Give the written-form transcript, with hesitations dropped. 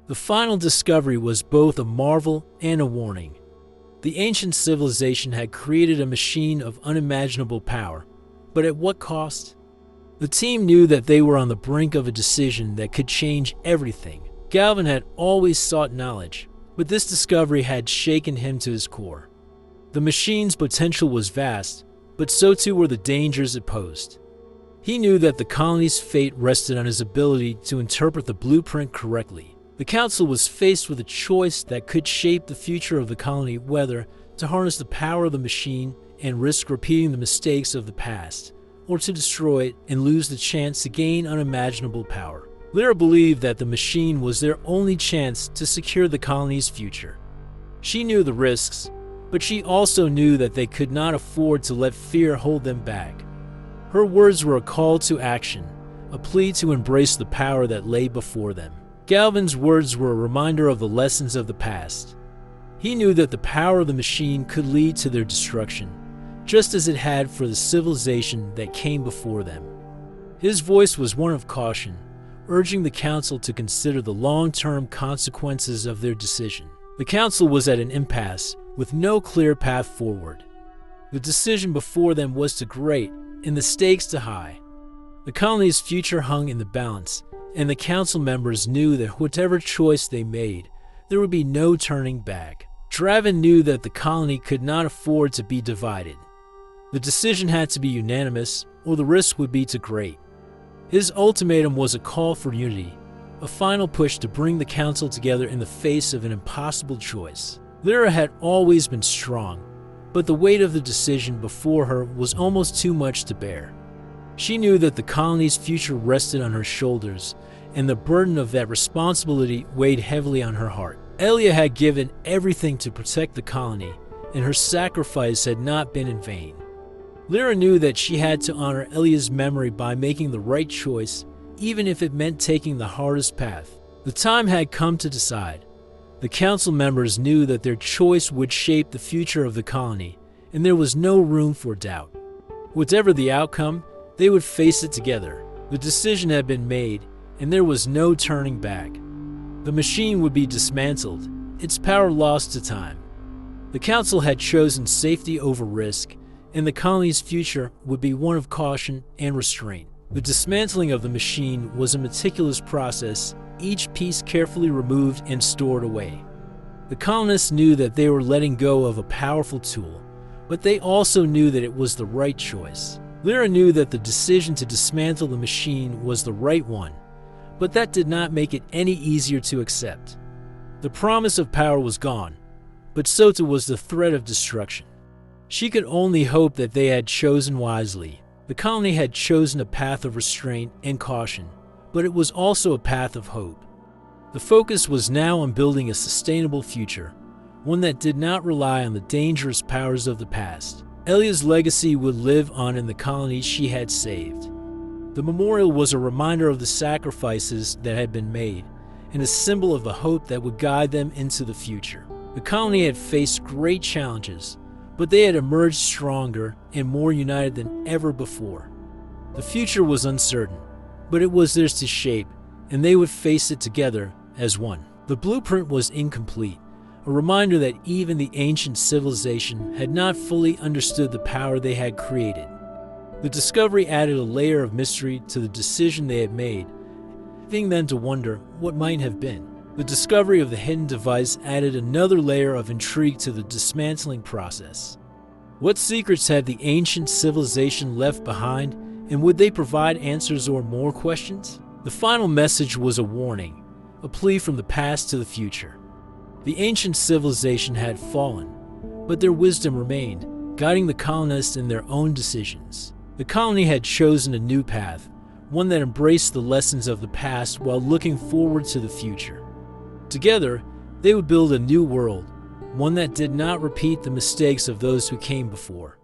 The final discovery was both a marvel and a warning. The ancient civilization had created a machine of unimaginable power, but at what cost? The team knew that they were on the brink of a decision that could change everything. Galvin had always sought knowledge, but this discovery had shaken him to his core. The machine's potential was vast, but so too were the dangers it posed. He knew that the colony's fate rested on his ability to interpret the blueprint correctly. The council was faced with a choice that could shape the future of the colony, whether to harness the power of the machine and risk repeating the mistakes of the past, or to destroy it and lose the chance to gain unimaginable power. Lyra believed that the machine was their only chance to secure the colony's future. She knew the risks, but she also knew that they could not afford to let fear hold them back. Her words were a call to action, a plea to embrace the power that lay before them. Galvin's words were a reminder of the lessons of the past. He knew that the power of the machine could lead to their destruction, just as it had for the civilization that came before them. His voice was one of caution, urging the council to consider the long-term consequences of their decision. The council was at an impasse, with no clear path forward. The decision before them was too great, and the stakes too high. The colony's future hung in the balance, and the council members knew that whatever choice they made, there would be no turning back. Draven knew that the colony could not afford to be divided. The decision had to be unanimous, or the risk would be too great. His ultimatum was a call for unity, a final push to bring the council together in the face of an impossible choice. Lyra had always been strong, but the weight of the decision before her was almost too much to bear. She knew that the colony's future rested on her shoulders, and the burden of that responsibility weighed heavily on her heart. Elia had given everything to protect the colony, and her sacrifice had not been in vain. Lyra knew that she had to honor Elia's memory by making the right choice, even if it meant taking the hardest path. The time had come to decide. The council members knew that their choice would shape the future of the colony, and there was no room for doubt. Whatever the outcome, they would face it together. The decision had been made, and there was no turning back. The machine would be dismantled, its power lost to time. The council had chosen safety over risk, and the colony's future would be one of caution and restraint. The dismantling of the machine was a meticulous process, each piece carefully removed and stored away. The colonists knew that they were letting go of a powerful tool, but they also knew that it was the right choice. Lyra knew that the decision to dismantle the machine was the right one, but that did not make it any easier to accept. The promise of power was gone, but so too was the threat of destruction. She could only hope that they had chosen wisely. The colony had chosen a path of restraint and caution, but it was also a path of hope. The focus was now on building a sustainable future, one that did not rely on the dangerous powers of the past. Elia's legacy would live on in the colony she had saved. The memorial was a reminder of the sacrifices that had been made, and a symbol of the hope that would guide them into the future. The colony had faced great challenges, but they had emerged stronger and more united than ever before. The future was uncertain, but it was theirs to shape, and they would face it together as one. The blueprint was incomplete, a reminder that even the ancient civilization had not fully understood the power they had created. The discovery added a layer of mystery to the decision they had made, leaving them to wonder what might have been. The discovery of the hidden device added another layer of intrigue to the dismantling process. What secrets had the ancient civilization left behind, and would they provide answers or more questions? The final message was a warning, a plea from the past to the future. The ancient civilization had fallen, but their wisdom remained, guiding the colonists in their own decisions. The colony had chosen a new path, one that embraced the lessons of the past while looking forward to the future. Together, they would build a new world, one that did not repeat the mistakes of those who came before.